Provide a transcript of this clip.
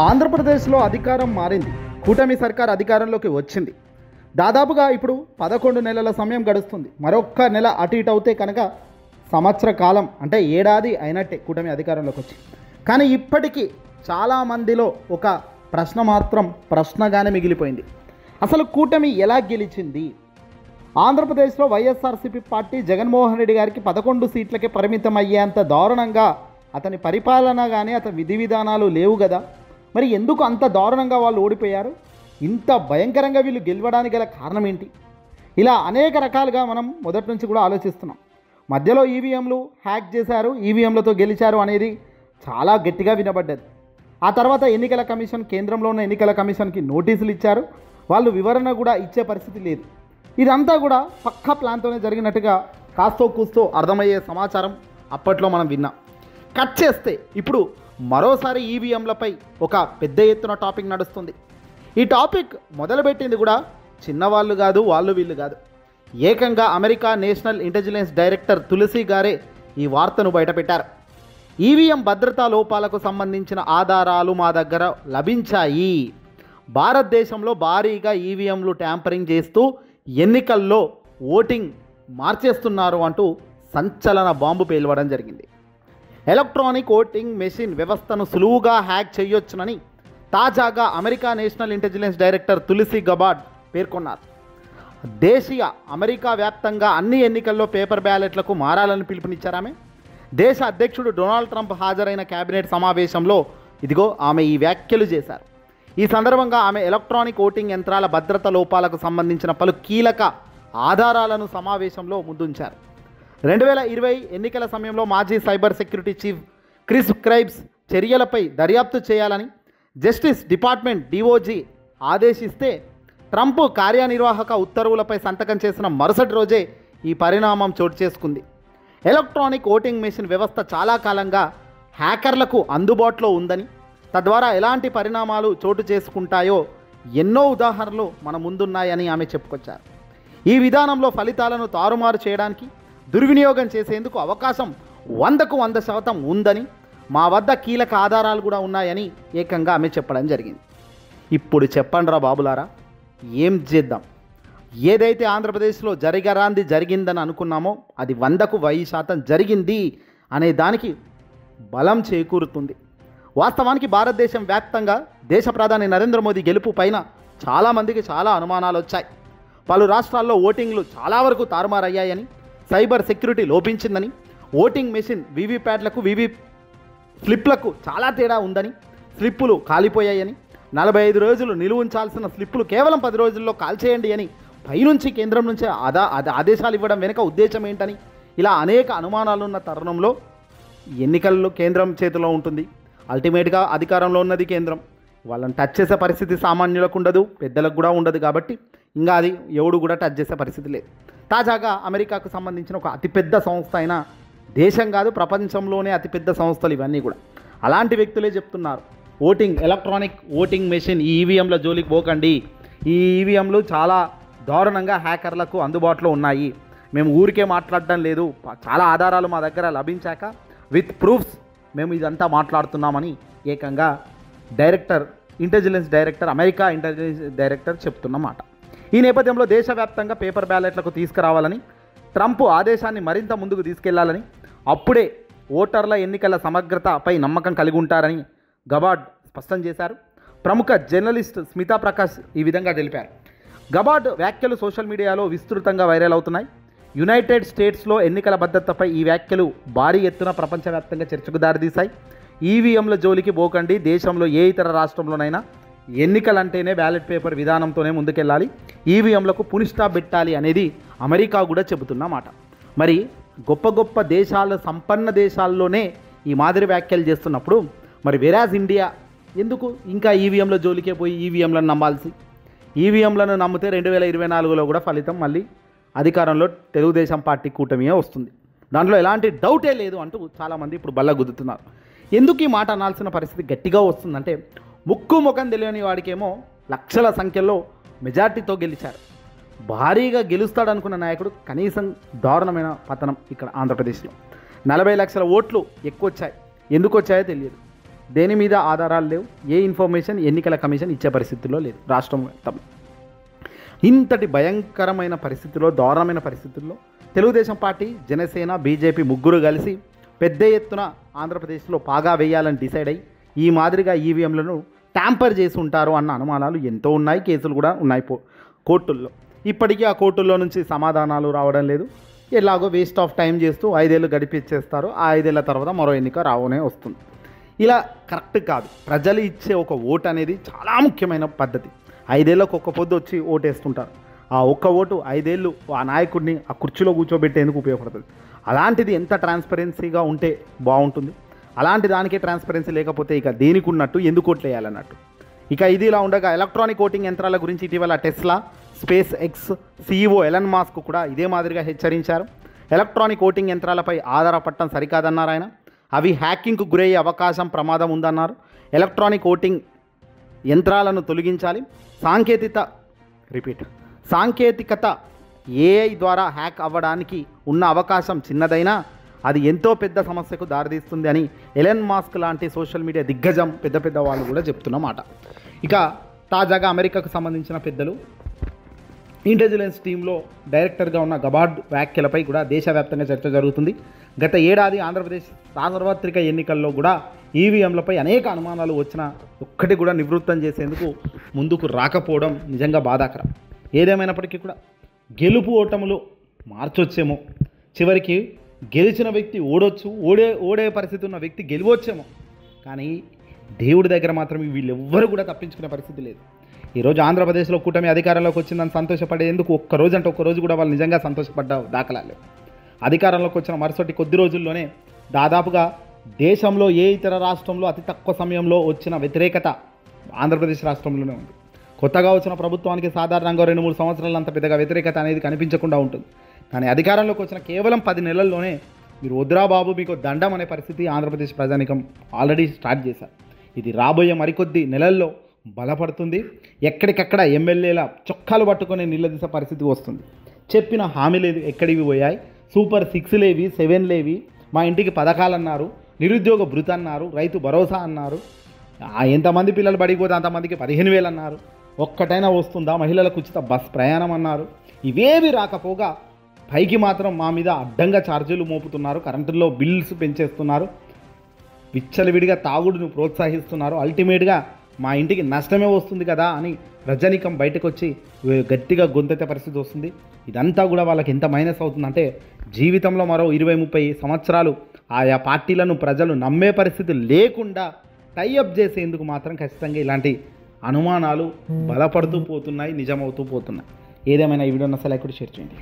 ఆంధ్రప్రదేశ్లో అధికారం మారింది. కూటమి సర్కార్ అధికారంలోకి వచ్చింది. దాదాపుగా ఇప్పుడు 11 నెలల సమయం గడుస్తుంది. మరొక్క నెల అటు ఇటు అవుతే కనుక సంవత్సర కాలం అంటే ఏడాది అయినట్టే కూటమి అధికారంలోకి వచ్చి. కానీ ఇప్పటికీ చాలామందిలో ఒక ప్రశ్న మాత్రం ప్రశ్నగానే మిగిలిపోయింది. అసలు కూటమి ఎలా గెలిచింది? ఆంధ్రప్రదేశ్లో వైఎస్ఆర్సీపీ పార్టీ జగన్మోహన్ రెడ్డి గారికి 11 సీట్లకే పరిమితం అయ్యేంత దారుణంగా అతని పరిపాలన కానీ అతని విధి విధానాలు లేవు కదా. మరి ఎందుకు అంత దారుణంగా వాళ్ళు ఓడిపోయారు? ఇంత భయంకరంగా వీళ్ళు గెలవడానికి గల కారణం ఏంటి? ఇలా అనేక రకాలుగా మనం మొదటి నుంచి కూడా ఆలోచిస్తున్నాం. మధ్యలో ఈవీఎంలు హ్యాక్ చేశారు, ఈవీఎంలతో గెలిచారు అనేది చాలా గట్టిగా వినబడ్డది. ఆ తర్వాత ఎన్నికల కమిషన్, కేంద్రంలో ఉన్న ఎన్నికల కమిషన్కి నోటీసులు ఇచ్చారు. వాళ్ళు వివరణ కూడా ఇచ్చే పరిస్థితి లేదు. ఇదంతా కూడా పక్కా ప్లాన్తోనే జరిగినట్టుగా కాస్తో కూస్తో అర్థమయ్యే సమాచారం అప్పట్లో మనం విన్నాం. కట్ చేస్తే ఇప్పుడు మరోసారి ఈవీఎంలపై ఒక పెద్ద ఎత్తున టాపిక్ నడుస్తుంది. ఈ టాపిక్ మొదలుపెట్టింది కూడా చిన్నవాళ్ళు కాదు, వాళ్ళు వీళ్ళు కాదు. ఏకంగా America national intelligence director Tulsi గారే ఈ వార్తను బయటపెట్టారు. ఈవీఎం భద్రతా లోపాలకు సంబంధించిన ఆధారాలు మా దగ్గర లభించాయి. భారతదేశంలో భారీగా ఈవీఎంలు ట్యాంపరింగ్ చేస్తూ ఎన్నికల్లో ఓటింగ్ మార్చేస్తున్నారు అంటూ సంచలన బాంబు పేలవడం జరిగింది. ఎలక్ట్రానిక్ ఓటింగ్ మెషిన్ వ్యవస్థను సులువుగా హ్యాక్ చేయొచ్చునని తాజాగా America national intelligence director Tulsi Gabbard పేర్కొన్నారు. దేశీయ అమెరికా వ్యాప్తంగా అన్ని ఎన్నికల్లో పేపర్ బ్యాలెట్లకు మారాలని పిలుపునిచ్చారామె. దేశ అధ్యక్షుడు డొనాల్డ్ ట్రంప్ హాజరైన కేబినెట్ సమావేశంలో ఆమె ఈ వ్యాఖ్యలు చేశారు. ఈ సందర్భంగా ఆమె ఎలక్ట్రానిక్ ఓటింగ్ యంత్రాల భద్రత లోపాలకు సంబంధించిన పలు కీలక ఆధారాలను సమావేశంలో ముందుంచారు. 2020 ఎన్నికల సమయంలో మాజీ సైబర్ సెక్యూరిటీ చీఫ్ క్రిస్ క్రైబ్స్ చర్యలపై దర్యాప్తు చేయాలని జస్టిస్ డిపార్ట్మెంట్ డిఓజీ ఆదేశిస్తే ట్రంప్ కార్యనిర్వాహక ఉత్తర్వులపై సంతకం చేసిన మరుసటి రోజే ఈ పరిణామం చోటు చేసుకుంది. ఎలక్ట్రానిక్ ఓటింగ్ మెషిన్ వ్యవస్థ చాలా కాలంగా హ్యాకర్లకు అందుబాటులో ఉందని, తద్వారా ఎలాంటి పరిణామాలు చోటు చేసుకుంటాయో ఎన్నో ఉదాహరణలు మన ముందున్నాయని ఆమె చెప్పుకొచ్చారు. ఈ విధానంలో ఫలితాలను తారుమారు చేయడానికి, దుర్వినియోగం చేసేందుకు అవకాశం 100కు 100% ఉందని, మా వద్ద కీలక ఆధారాలు కూడా ఉన్నాయని ఏకంగా ఆమె చెప్పడం జరిగింది. ఇప్పుడు చెప్పండిరా బాబులారా, ఏం చేద్దాం? ఏదైతే ఆంధ్రప్రదేశ్లో జరగరాంది జరిగిందని అనుకున్నామో అది 100కు 1000% జరిగింది అనే దానికి బలం చేకూరుతుంది. వాస్తవానికి భారతదేశం వ్యాప్తంగా దేశ ప్రధాని నరేంద్ర మోదీ గెలుపు పైన చాలామందికి చాలా అనుమానాలు వచ్చాయి. పలు రాష్ట్రాల్లో ఓటింగ్లు చాలా వరకు తారుమారయ్యాయని, సైబర్ సెక్యూరిటీ లోపించిందని, ఓటింగ్ మెషిన్ వీవీప్యాట్లకు స్లిప్లకు చాలా తేడా ఉందని, స్లిప్పులు కాలిపోయాయని, 45 రోజులు నిలువ ఉంచాల్సిన స్లిప్పులు కేవలం 10 రోజుల్లో కాల్చేయండి అని పైనుంచి కేంద్రం నుంచి ఆదేశాలు ఇవ్వడం వెనుక ఉద్దేశం ఏంటని, ఇలా అనేక అనుమానాలున్న తరుణంలో ఎన్నికల్లో కేంద్రం చేతిలో ఉంటుంది. అల్టిమేట్గా అధికారంలో ఉన్నది కేంద్రం. వాళ్ళని టచ్ చేసే పరిస్థితి సామాన్యులకు ఉండదు, పెద్దలకు కూడా ఉండదు. కాబట్టి ఇంకా అది ఎవడు కూడా టచ్ చేసే పరిస్థితి లేదు. తాజాగా అమెరికాకు సంబంధించిన ఒక అతిపెద్ద సంస్థ అయిన, దేశం కాదు ప్రపంచంలోనే అతిపెద్ద సంస్థలు ఇవన్నీ కూడా, అలాంటి వ్యక్తులే చెప్తున్నారు ఎలక్ట్రానిక్ ఓటింగ్ మెషిన్ ఈ ఈవీఎంల జోలికి పోకండి. ఈ ఈవీఎంలు చాలా దారుణంగా హ్యాకర్లకు అందుబాటులో ఉన్నాయి. మేము ఊరికే మాట్లాడడం లేదు, చాలా ఆధారాలు మా దగ్గర లభించాక విత్ ప్రూఫ్స్ మేము ఇదంతా మాట్లాడుతున్నామని ఏకంగా అమెరికా ఇంటెలిజెన్స్ డైరెక్టర్ చెప్తున్నమాట. ఈ నేపథ్యంలో దేశవ్యాప్తంగా పేపర్ బ్యాలెట్లకు తీసుకురావాలని, ట్రంప్ ఆదేశాన్ని మరింత ముందుకు తీసుకెళ్లాలని, అప్పుడే ఓటర్ల ఎన్నికల సమగ్రతపై నమ్మకం కలిగి ఉంటారని గబార్డ్ స్పష్టం చేశారు. ప్రముఖ జర్నలిస్ట్ స్మితా ప్రకాష్ ఈ విధంగా తెలిపారు. గబార్డ్ వ్యాఖ్యలు సోషల్ మీడియాలో విస్తృతంగా వైరల్ అవుతున్నాయి. యునైటెడ్ స్టేట్స్లో ఎన్నికల భద్రతపై ఈ వ్యాఖ్యలు భారీ ఎత్తున ప్రపంచవ్యాప్తంగా చర్చకు దారితీశాయి. ఈవీఎంల జోలికి పోకండి, దేశంలో ఏ ఇతర రాష్ట్రంలోనైనా ఎన్నికలంటేనే బ్యాలెట్ పేపర్ విధానంతోనే ముందుకెళ్ళాలి, ఈవీఎంలకు పులి స్టాప్ పెట్టాలి అనేది అమెరికా కూడా చెబుతున్నమాట. మరి గొప్ప గొప్ప దేశాలు, సంపన్న దేశాల్లోనే ఈ మాదిరి వ్యాఖ్యలు చేస్తున్నప్పుడు మరి వెరాజ్ ఇండియా ఎందుకు ఇంకా ఈవీఎంల జోలికే పోయి ఈవీఎంలను నమ్మాల్సి? ఈవీఎంలను నమ్మితే 2024లో కూడా ఫలితం మళ్ళీ అధికారంలో తెలుగుదేశం పార్టీ కూటమియే వస్తుంది, దాంట్లో ఎలాంటి డౌటే లేదు అంటూ చాలామంది ఇప్పుడు బల్ల గుద్దుతున్నారు. ఎందుకు ఈ మాట అనాల్సిన పరిస్థితి గట్టిగా వస్తుందంటే, ముక్కు ముఖం తెలియని వాడికేమో లక్షల సంఖ్యలో మెజార్టీతో గెలిచారు. భారీగా గెలుస్తాడనుకున్న నాయకుడు కనీసం దారుణమైన పతనం ఇక్కడ ఆంధ్రప్రదేశ్లో. 40 లక్షల ఓట్లు ఎక్కువ వచ్చాయి. ఎందుకు వచ్చాయో తెలియదు. దేని మీద ఆధారాలు లేవు, ఏ ఇన్ఫర్మేషన్ ఎన్నికల కమిషన్ ఇచ్చే పరిస్థితుల్లో లేదు రాష్ట్రం మొత్తం. ఇంతటి భయంకరమైన పరిస్థితుల్లో, దారుణమైన పరిస్థితుల్లో తెలుగుదేశం పార్టీ, జనసేన, బీజేపీ ముగ్గురు కలిసి పెద్ద ఎత్తున ఆంధ్రప్రదేశ్లో పాగా వేయాలని డిసైడ్ అయ్యి ఈ మాదిరిగా ఈవీఎంలను ట్యాంపర్ చేసి ఉంటారు అన్న అనుమానాలు ఎంతో ఉన్నాయి. కేసులు కూడా ఉన్నాయి కోర్టుల్లో. ఇప్పటికీ ఆ కోర్టుల్లో నుంచి సమాధానాలు రావడం లేదు. ఎలాగో వేస్ట్ ఆఫ్ టైం చేస్తూ 5 ఏళ్ళు గడిపించేస్తారు. ఆ 5 ఏళ్ళ తర్వాత మరో ఎన్నిక రావనే వస్తుంది. ఇలా కరెక్ట్ కాదు. ప్రజలు ఇచ్చే ఒక ఓటు అనేది చాలా ముఖ్యమైన పద్ధతి. 5 ఏళ్ళకు ఒక్క పొద్దు వచ్చి ఓటేస్తుంటారు. ఆ ఒక్క ఓటు 5 ఏళ్ళు ఆ నాయకుడిని ఆ కుర్చీలో కూర్చోబెట్టేందుకు ఉపయోగపడుతుంది. అలాంటిది ఎంత ట్రాన్స్పరెన్సీగా ఉంటే బాగుంటుంది. అలాంటి దానికే ట్రాన్స్పరెన్సీ లేకపోతే ఇక దేనికి ఉన్నట్టు, ఎందుకు ఓట్లు వేయాలన్నట్టు. ఇక ఇది ఇలా ఉండగా ఎలక్ట్రానిక్ ఓటింగ్ యంత్రాల గురించి ఇటీవల Tesla, space X CEO Elon Musk కూడా ఇదే మాదిరిగా హెచ్చరించారు. ఎలక్ట్రానిక్ ఓటింగ్ యంత్రాలపై ఆధారపడటం సరికాదన్నారు ఆయన. అవి హ్యాకింగ్కు గురయ్యే అవకాశం, ప్రమాదం ఉందన్నారు. ఎలక్ట్రానిక్ ఓటింగ్ యంత్రాలను తొలగించాలి. సాంకేతికత AI ద్వారా హ్యాక్ అవ్వడానికి ఉన్న అవకాశం చిన్నదైనా అది ఎంతో పెద్ద సమస్యకు దారితీస్తుంది అని ఎలన్ మాస్క్ లాంటి సోషల్ మీడియా దిగ్గజం పెద్ద వాళ్ళు కూడా చెప్తున్నమాట. ఇక తాజాగా అమెరికాకు సంబంధించిన పెద్దలు ఇంటెలిజెన్స్ టీంలో డైరెక్టర్గా ఉన్న గబార్డ్ వ్యాఖ్యలపై కూడా దేశవ్యాప్తంగా చర్చ జరుగుతుంది. గత ఏడాది ఆంధ్రప్రదేశ్ సార్వత్రిక ఎన్నికల్లో కూడా ఈవీఎంలపై అనేక అనుమానాలు వచ్చినా ఒక్కటి కూడా నివృత్తం చేసేందుకు ముందుకు రాకపోవడం నిజంగా బాధాకరం. ఏదేమైనప్పటికీ కూడా గెలుపు ఓటములు మార్చొచ్చేమో, చివరికి గెలిచిన వ్యక్తి ఓడే పరిస్థితి ఉన్న వ్యక్తి గెలవచ్చేమో, కానీ దేవుడి దగ్గర మాత్రం వీళ్ళెవ్వరూ కూడా తప్పించుకునే పరిస్థితి లేదు. ఈరోజు ఆంధ్రప్రదేశ్లో కూటమి అధికారంలోకి వచ్చిందని సంతోషపడేందుకు ఒక్కరోజు కూడా వాళ్ళు నిజంగా సంతోషపడ్డ దాఖలాలు. అధికారంలోకి వచ్చిన మరుసటి కొద్ది రోజుల్లోనే దాదాపుగా దేశంలో ఏ ఇతర రాష్ట్రంలో అతి తక్కువ సమయంలో వచ్చిన వ్యతిరేకత ఆంధ్రప్రదేశ్ రాష్ట్రంలోనే ఉంది. కొత్తగా వచ్చిన ప్రభుత్వానికి సాధారణంగా 2-3 సంవత్సరాలు అంత పెద్దగా వ్యతిరేకత అనేది కనిపించకుండా ఉంటుంది. కానీ అధికారంలోకి వచ్చిన కేవలం 10 నెలల్లోనే మీరు వద్దురా బాబు మీకు దండం అనే పరిస్థితి ఆంధ్రప్రదేశ్ ప్రజానికం ఆల్రెడీ స్టార్ట్ చేశారు. ఇది రాబోయే మరికొద్ది నెలల్లో బలపడుతుంది. ఎక్కడికక్కడ ఎమ్మెల్యేల చొక్కాలు పట్టుకొని నిలదీసే పరిస్థితి వస్తుంది. చెప్పిన హామీలు ఎక్కడివి పోయాయి? సూపర్ 6 లేవి, 7 లేవి, మా ఇంటికి పథకాలు అన్నారు, నిరుద్యోగ భృతి అన్నారు, రైతు భరోసా అన్నారు, ఎంతమంది పిల్లలు పడిపోతే అంతమందికి 15,000 అన్నారు, ఒక్కటైనా వస్తుందా? మహిళలకు ఉచిత బస్ ప్రయాణం అన్నారు. ఇవేవి రాకపోగా పైకి మాత్రం మా మీద అడ్డంగా ఛార్జీలు మోపుతున్నారు, కరెంటులో బిల్స్ పెంచేస్తున్నారు, విచ్చలవిడిగా తాగుడును ప్రోత్సహిస్తున్నారు. అల్టిమేట్గా మా ఇంటికి నష్టమే వస్తుంది కదా అని ప్రజానికం బయటకు వచ్చి గట్టిగా గొంతెత్తే పరిస్థితి వస్తుంది. ఇదంతా కూడా వాళ్ళకి ఎంత మైనస్ అవుతుందంటే జీవితంలో మరో 20-30 సంవత్సరాలు ఆయా పార్టీలను ప్రజలు నమ్మే పరిస్థితి లేకుండా టైఅప్ చేసేందుకు మాత్రం ఖచ్చితంగా ఇలాంటి అనుమానాలు బలపడుతూ పోతున్నాయి, నిజమవుతూ పోతున్నాయి. ఏదేమైనా ఈ వీడియోని అసలు ఎక్కడ షేర్ చేయండి.